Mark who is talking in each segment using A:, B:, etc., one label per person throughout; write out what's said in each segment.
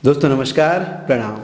A: दोस्तों नमस्कार, प्रणाम।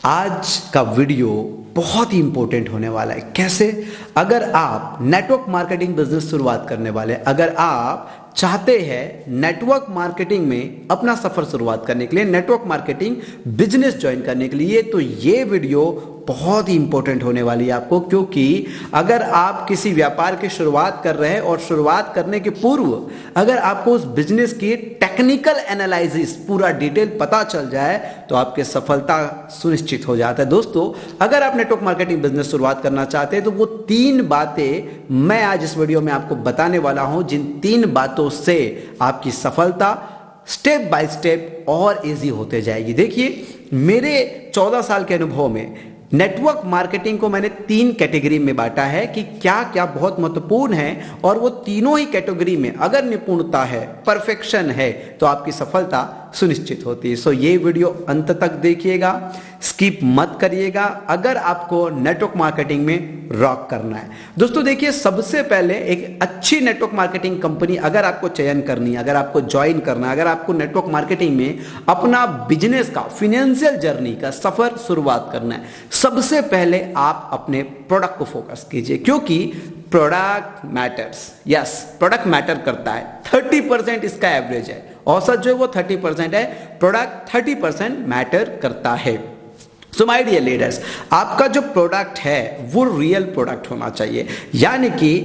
A: आज का वीडियो बहुत ही इंपॉर्टेंट होने वाला है। कैसे? अगर आप नेटवर्क मार्केटिंग बिजनेस शुरुआत करने वाले, अगर आप चाहते हैं नेटवर्क मार्केटिंग में अपना सफर शुरुआत करने के लिए, नेटवर्क मार्केटिंग बिजनेस ज्वाइन करने के लिए, तो ये वीडियो बहुत ही इंपॉर्टेंट होने वाली है आपको। क्योंकि अगर आप किसी व्यापार की शुरुआत कर रहे हैं और शुरुआत करने के पूर्व अगर आपको उस बिजनेस की टेक्निकल एनालिसिस पूरा डिटेल पता चल जाए तो आपकी सफलता सुनिश्चित हो जाता है। दोस्तों, अगर आप नेटवर्क मार्केटिंग बिजनेस शुरुआत करना चाहते हैं तो वो 3 बातें मैं आज इस वीडियो में आपको बताने वाला हूं, जिन 3 बातों से आपकी सफलता स्टेप बाय स्टेप और इजी होते जाएगी। देखिए, मेरे 14 साल के अनुभव में नेटवर्क मार्केटिंग को मैंने 3 कैटेगरी में बांटा है कि क्या क्या बहुत महत्वपूर्ण है, और वो तीनों ही कैटेगरी में अगर निपुणता है, परफेक्शन है, तो आपकी सफलता सुनिश्चित होती है। सो ये वीडियो अंत तक देखिएगा, स्किप मत करिएगा अगर आपको नेटवर्क मार्केटिंग में रॉक करना है। दोस्तों देखिए, सबसे पहले एक अच्छी नेटवर्क मार्केटिंग कंपनी अगर आपको चयन करनी है, अगर आपको ज्वाइन करना है, अगर आपको नेटवर्क मार्केटिंग में अपना बिजनेस का, फाइनेंशियल जर्नी का सफर शुरुआत करना है, सबसे पहले आप अपने प्रोडक्ट को फोकस कीजिए। क्योंकि product matters. Yes, product matter करता है। 30% इसका एवरेज है, औसत जो है वो 30% है, प्रोडक्ट 30% मैटर करता है। सो माय डियर लीडर्स, आपका जो प्रोडक्ट है वो रियल प्रोडक्ट होना चाहिए। यानी कि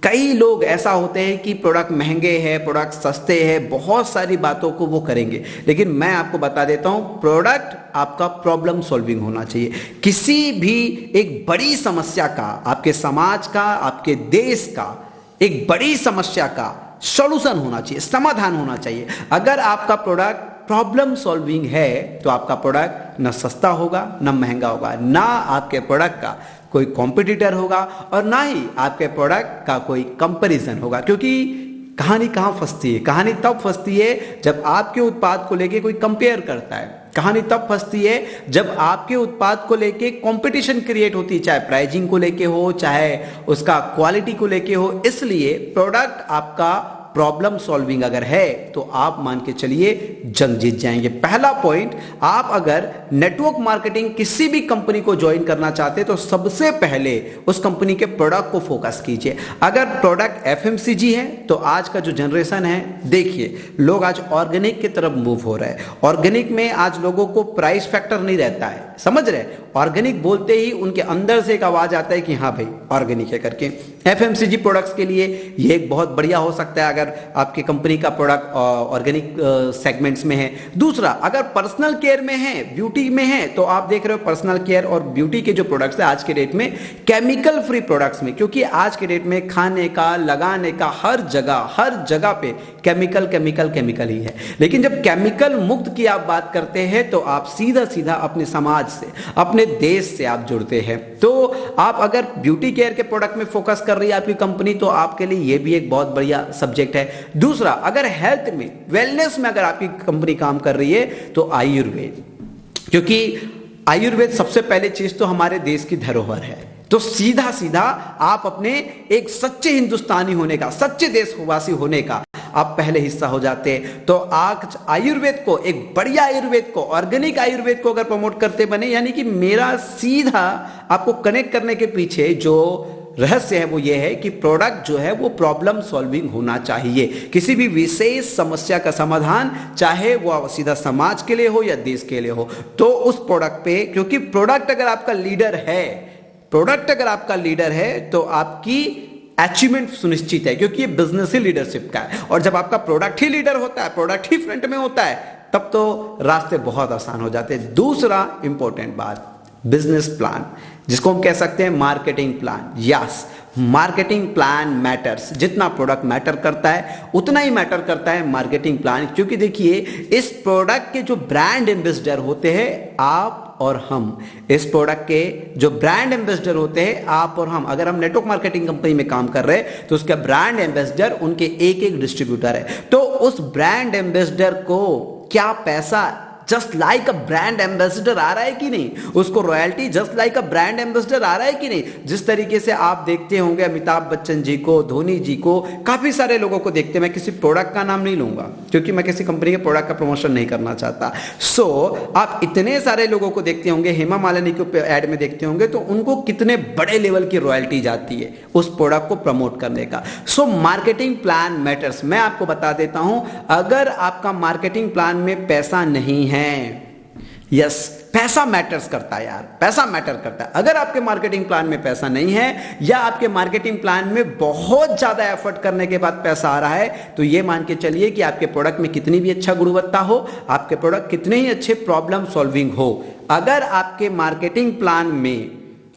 A: कई लोग ऐसा होते हैं कि प्रोडक्ट महंगे हैं, प्रोडक्ट सस्ते हैं, बहुत सारी बातों को वो करेंगे, लेकिन मैं आपको बता देता हूं, प्रोडक्ट आपका प्रॉब्लम सॉल्विंग होना चाहिए। किसी भी एक बड़ी समस्या का, आपके समाज का, आपके देश का एक बड़ी समस्या का सॉल्यूशन होना चाहिए, समाधान होना चाहिए। अगर आपका प्रोडक्ट प्रॉब्लम सॉल्विंग है तो आपका प्रोडक्ट न सस्ता होगा, न महंगा होगा, ना आपके प्रोडक्ट का कोई कॉम्पिटिटर होगा, और ना ही आपके प्रोडक्ट का कोई कंपैरिजन होगा। क्योंकि कहानी कहां फंसती है? कहानी तब फंसती है जब आपके उत्पाद को लेके कोई कंपेयर करता है। कहानी तब फंसती है जब आपके उत्पाद को लेके कंपटीशन क्रिएट होती है, चाहे प्राइसिंग को लेके हो, चाहे उसका क्वालिटी को लेके हो। इसलिए प्रोडक्ट आपका प्रॉब्लम सॉल्विंग अगर है तो आप मान के चलिए जंग जीत जाएंगे। पहला पॉइंट, आप अगर नेटवर्क मार्केटिंग किसी भी कंपनी को ज्वाइन करना चाहते हैं तो सबसे पहले उस कंपनी के प्रोडक्ट को फोकस कीजिए। अगर प्रोडक्ट एफएमसीजी है तो आज का जो जनरेशन है, देखिए लोग आज ऑर्गेनिक की तरफ मूव हो रहे हैं। ऑर्गेनिक में आज लोगों को प्राइस फैक्टर नहीं रहता है, समझ रहे? ऑर्गेनिक बोलते ही उनके अंदर से एक आवाज आता है कि हाँ भाई ऑर्गेनिक है करके। एफएमसीजी प्रोडक्ट्स के लिए ये एक बहुत बढ़िया हो सकता है अगर आपकी कंपनी का प्रोडक्ट ऑर्गेनिक सेगमेंट्स में है। दूसरा, अगर पर्सनल केयर में है, ब्यूटी में है, तो आप देख रहे हो पर्सनल केयर और ब्यूटी के जो प्रोडक्ट्स है आज के डेट में केमिकल फ्री प्रोडक्ट्स में, क्योंकि आज के डेट में खाने का, लगाने का, हर जगह पे केमिकल ही है। लेकिन जब केमिकल मुक्त की आप बात करते हैं तो आप सीधा अपने समाज से, अपने देश से आप जुड़ते हैं। तो आप अगर ब्यूटी केयर के प्रोडक्ट में फोकस कर रही है आपकी कंपनी तो आपके लिए यह भी एक बहुत बढ़िया सब्जेक्ट है। दूसरा, अगर हेल्थ में, वेलनेस में अगर आपकी कंपनी काम कर रही है तो आयुर्वेद, क्योंकि आयुर्वेद सबसे पहले चीज तो हमारे देश की धरोहर है। तो सीधा आप अपने एक सच्चे हिंदुस्तानी होने का, सच्चे देशवासी होने का आप पहले हिस्सा हो जाते हैं। तो आज आयुर्वेद को, एक बढ़िया आयुर्वेद को, ऑर्गेनिक आयुर्वेद को अगर प्रमोट करते बने, यानी कि मेरा सीधा आपको कनेक्ट करने के पीछे जो रहस्य है वो ये है कि प्रोडक्ट जो है वो प्रॉब्लम सॉल्विंग होना चाहिए। किसी भी विशेष समस्या का समाधान, चाहे वो सीधा समाज के लिए हो या देश के लिए हो, तो उस प्रोडक्ट पे, क्योंकि प्रोडक्ट अगर आपका लीडर है तो आपकी अचीवमेंट सुनिश्चित है, क्योंकि ये बिजनेस ही लीडरशिप का है। और जब आपका प्रोडक्ट ही लीडर होता है, प्रोडक्ट ही फ्रंट में होता है, तब तो रास्ते बहुत आसान हो जाते हैं। दूसरा इंपॉर्टेंट बात, बिजनेस प्लान, जिसको हम कह सकते हैं marketing plan. Yes, marketing plan matters. जितना प्रोडक्ट मैटर करता है उतना ही मैटर करता है मार्केटिंग प्लान। क्योंकि देखिए, इस प्रोडक्ट के जो ब्रांड एम्बेसडर होते हैं आप और हम, इस प्रोडक्ट के जो ब्रांड एम्बेसडर होते हैं आप और हम, अगर हम नेटवर्क मार्केटिंग कंपनी में काम कर रहे हैं तो उसका ब्रांड एम्बेसडर उनके एक डिस्ट्रीब्यूटर है। तो उस ब्रांड एम्बेसडर को क्या पैसा just like a brand ambassador आ रहा है कि नहीं, उसको royalty just like a brand ambassador आ रहा है कि नहीं। जिस तरीके से आप देखते होंगे अमिताभ बच्चन जी को, धोनी जी को, काफी सारे लोगों को देखते हैं। मैं किसी प्रोडक्ट का नाम नहीं लूंगा क्योंकि मैं किसी कंपनी के प्रोडक्ट का प्रमोशन नहीं करना चाहता। सो आप इतने सारे लोगों को देखते होंगे, हेमा मालिनी को एड में देखते होंगे, तो उनको कितने बड़े लेवल की रॉयल्टी जाती है उस प्रोडक्ट को प्रमोट करने का। So marketing plan matters. मैं आपको बता देता हूं, अगर आपका मार्केटिंग प्लान में पैसा नहीं है, यस पैसा मैटर्स करता है यार, पैसा मैटर करता है। अगर आपके मार्केटिंग प्लान में पैसा नहीं है या आपके मार्केटिंग प्लान में बहुत ज्यादा एफर्ट करने के बाद पैसा आ रहा है, तो ये मान के चलिए कि आपके प्रोडक्ट में कितनी भी अच्छा गुणवत्ता हो, आपके प्रोडक्ट कितने ही अच्छे प्रॉब्लम सॉल्विंग हो, अगर आपके मार्केटिंग प्लान में,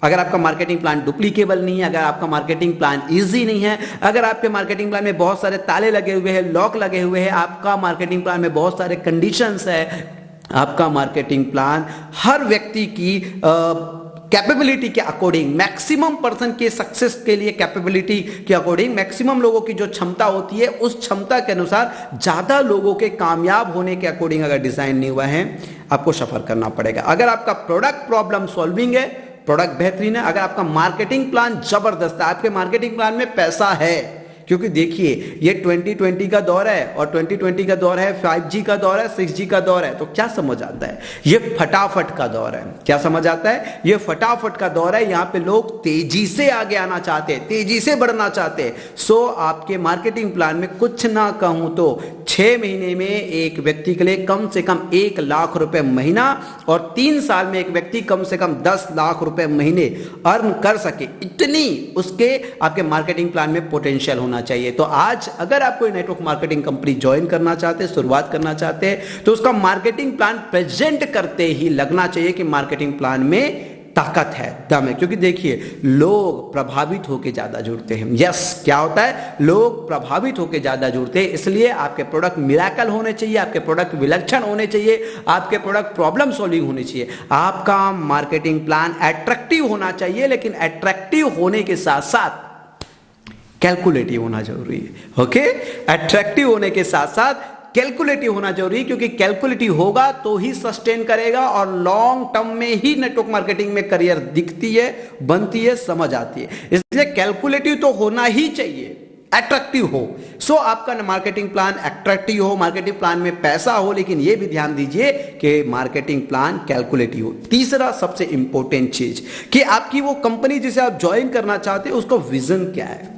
A: अगर आपका मार्केटिंग प्लान डुप्लीकेबल नहीं है, अगर आपका मार्केटिंग प्लान इजी नहीं है, अगर आपके मार्केटिंग प्लान में बहुत सारे ताले लगे हुए हैं, लॉक लगे हुए हैं, आपका मार्केटिंग प्लान में बहुत सारे कंडीशंस है, आपका मार्केटिंग प्लान हर व्यक्ति की कैपेबिलिटी के अकॉर्डिंग, मैक्सिमम पर्सन के सक्सेस के लिए कैपेबिलिटी के अकॉर्डिंग, मैक्सिमम लोगों की जो क्षमता होती है उस क्षमता के अनुसार ज्यादा लोगों के कामयाब होने के अकॉर्डिंग अगर डिजाइन नहीं हुआ है, आपको सफर करना पड़ेगा। अगर आपका प्रोडक्ट प्रॉब्लम सॉल्विंग है, प्रोडक्ट बेहतरीन है, अगर आपका मार्केटिंग प्लान जबरदस्त है, आपके मार्केटिंग प्लान में पैसा है, क्योंकि देखिए ये 2020 का दौर है और 2020 का दौर है, 5G का दौर है, 6G का दौर है, तो क्या समझ आता है, ये फटाफट का दौर है। क्या समझ आता है, ये फटाफट का दौर है। यहां पे लोग तेजी से आगे आना चाहते हैं, तेजी से बढ़ना चाहते हैं। सो आपके मार्केटिंग प्लान में कुछ ना कहूं तो 6 महीने में एक व्यक्ति के लिए कम से कम 1 लाख रुपए महीना और 3 साल में एक व्यक्ति कम से कम 10 लाख रुपए महीने अर्न कर सके, इतनी उसके आपके मार्केटिंग प्लान में पोटेंशियल होना चाहिए। तो आज अगर आप कोई नेटवर्क मार्केटिंग कंपनी ज्वाइन करना चाहते हैं, शुरुआत करना चाहते हैं, तो उसका मार्केटिंग प्लान प्रेजेंट करते ही लगना चाहिए कि मार्केटिंग प्लान में ताकत है, दम है। क्योंकि देखिए लोग प्रभावित होकर ज्यादा जुड़ते हैं। यस, क्या होता है, लोग प्रभावित होकर ज्यादा जुड़ते हैं। इसलिए आपके प्रोडक्ट मिराकल होने चाहिए, आपके प्रोडक्ट विलक्षण होने चाहिए, आपके प्रोडक्ट प्रॉब्लम सॉल्विंग होनी चाहिए, आपका मार्केटिंग प्लान अट्रैक्टिव होना चाहिए। लेकिन अट्रैक्टिव होने के साथ साथ कैलकुलेटिव होना जरूरी है। ओके, अट्रैक्टिव होने के साथ साथ कैलकुलेटिव होना जरूरी है, क्योंकि कैलकुलेटिव होगा तो ही सस्टेन करेगा और लॉन्ग टर्म में ही नेटवर्क मार्केटिंग में करियर दिखती है, बनती है, समझ आती है। इसलिए कैलकुलेटिव तो होना ही चाहिए, अट्रैक्टिव हो। सो आपका मार्केटिंग प्लान अट्रैक्टिव हो, मार्केटिंग प्लान में पैसा हो, लेकिन यह भी ध्यान दीजिए कि मार्केटिंग प्लान कैलकुलेटिव हो। तीसरा सबसे इंपॉर्टेंट चीज कि आपकी वो कंपनी जिसे आप ज्वाइन करना चाहते हैं उसका विजन क्या है।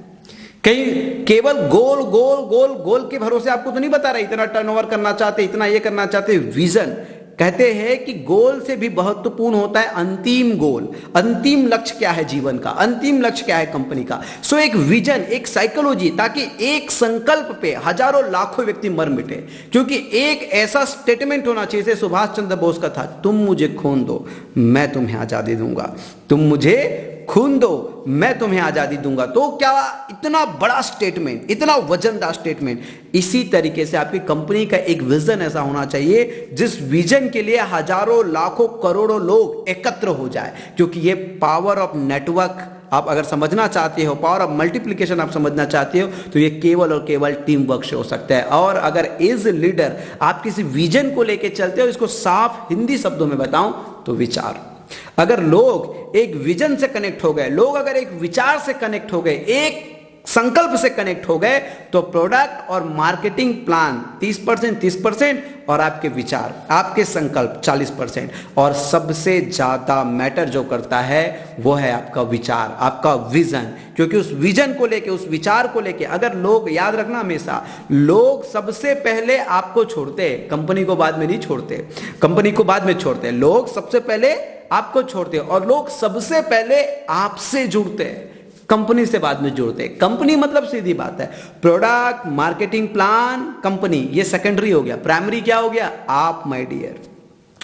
A: कहीं केवल गोल गोल गोल गोल के भरोसे आपको तो नहीं बता रहे इतना टर्नओवर करना चाहते, इतना ये करना चाहते। विजन कहते हैं कि गोल से भी महत्वपूर्ण होता है अंतिम गोल, अंतिम लक्ष्य क्या है जीवन का, अंतिम लक्ष्य क्या है कंपनी का। सो एक विजन, एक साइकोलॉजी, ताकि एक संकल्प पे हजारों लाखों व्यक्ति मर मिटे। क्योंकि एक ऐसा स्टेटमेंट होना चाहिए, जैसे सुभाष चंद्र बोस का था, तुम मुझे खून दो मैं तुम्हें आजादी दूंगा, तुम मुझे खून दो मैं तुम्हें आजादी दूंगा। तो क्या इतना बड़ा स्टेटमेंट, इतना वजनदार स्टेटमेंट। इसी तरीके से आपकी कंपनी का एक विजन ऐसा होना चाहिए जिस विजन के लिए हजारों लाखों करोड़ों लोग एकत्र हो जाए। क्योंकि ये पावर ऑफ नेटवर्क आप अगर समझना चाहते हो, पावर ऑफ मल्टीप्लिकेशन आप समझना चाहते हो, तो ये केवल और केवल टीम वर्क से हो सकता है। और अगर एज लीडर आप किसी विजन को लेकर चलते हो, इसको साफ हिंदी शब्दों में बताऊं तो विचार। अगर लोग एक विजन से कनेक्ट हो गए, लोग अगर एक विचार से कनेक्ट हो गए, एक संकल्प से कनेक्ट हो गए, तो प्रोडक्ट और मार्केटिंग प्लान 30%, 30% और आपके विचार, आपके संकल्प 40%। और सबसे ज्यादा मैटर जो करता है वो है आपका विचार, आपका विजन। क्योंकि उस विजन को लेके, उस विचार को लेके अगर लोग, याद रखना हमेशा, लोग सबसे पहले आपको छोड़ते, कंपनी को बाद में नहीं छोड़ते, कंपनी को बाद में छोड़ते, लोग सबसे पहले आपको छोड़ते और लोग सबसे पहले आपसे जुड़ते हैं, कंपनी से बाद में जुड़ते। कंपनी मतलब सीधी बात है प्रोडक्ट, मार्केटिंग प्लान, कंपनी, ये सेकेंडरी हो गया। प्राइमरी क्या हो गया, आप माय डियर।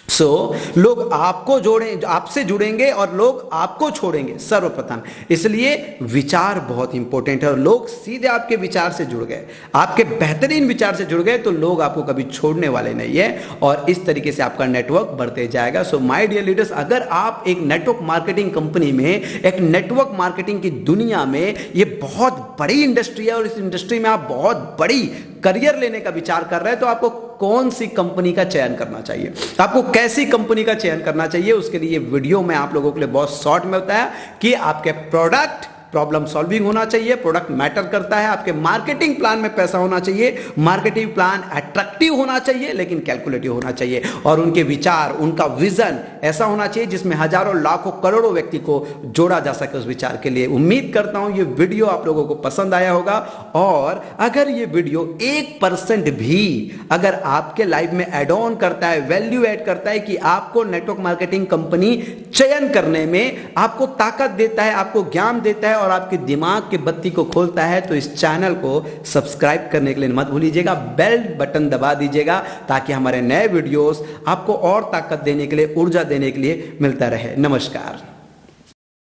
A: सो लोग आपको जोड़े, आपसे जुड़ेंगे और लोग आपको छोड़ेंगे सर्वप्रथम। इसलिए विचार बहुत इंपॉर्टेंट है और लोग सीधे आपके विचार से जुड़ गए, आपके बेहतरीन विचार से जुड़ गए, तो लोग आपको कभी छोड़ने वाले नहीं है और इस तरीके से आपका नेटवर्क बढ़ते जाएगा। सो माय डियर लीडर्स, अगर आप एक नेटवर्क मार्केटिंग कंपनी में, एक नेटवर्क मार्केटिंग की दुनिया में, ये बहुत बड़ी इंडस्ट्री है और इस इंडस्ट्री में आप बहुत बड़ी करियर लेने का विचार कर रहे हैं, तो आपको कौन सी कंपनी का चयन करना चाहिए, आपको कैसी कंपनी का चयन करना चाहिए। उसके लिए वीडियो में आप लोगों के लिए बहुत शॉर्ट में बताया कि आपके प्रोडक्ट प्रॉब्लम सॉल्विंग होना चाहिए, प्रोडक्ट मैटर करता है, आपके मार्केटिंग प्लान में पैसा होना चाहिए, मार्केटिंग प्लान अट्रैक्टिव होना चाहिए लेकिन कैलकुलेटिव होना चाहिए, और उनके विचार, उनका विजन ऐसा होना चाहिए जिसमें हजारों लाखों करोड़ों व्यक्ति को जोड़ा जा सके उस विचार के लिए। उम्मीद करता हूं ये वीडियो आप लोगों को पसंद आया होगा, और अगर ये वीडियो 1% भी अगर आपके लाइफ में एड ऑन करता है, वैल्यू ऐड करता है कि आपको नेटवर्क मार्केटिंग कंपनी चयन करने में आपको ताकत देता है, आपको ज्ञान देता है और आपके दिमाग के बत्ती को खोलता है, तो इस चैनल को सब्सक्राइब करने के लिए मत भूलिएगा, बेल बटन दबा दीजिएगा ताकि हमारे नए वीडियोस आपको और ताकत देने के लिए, ऊर्जा देने के लिए मिलता रहे। नमस्कार।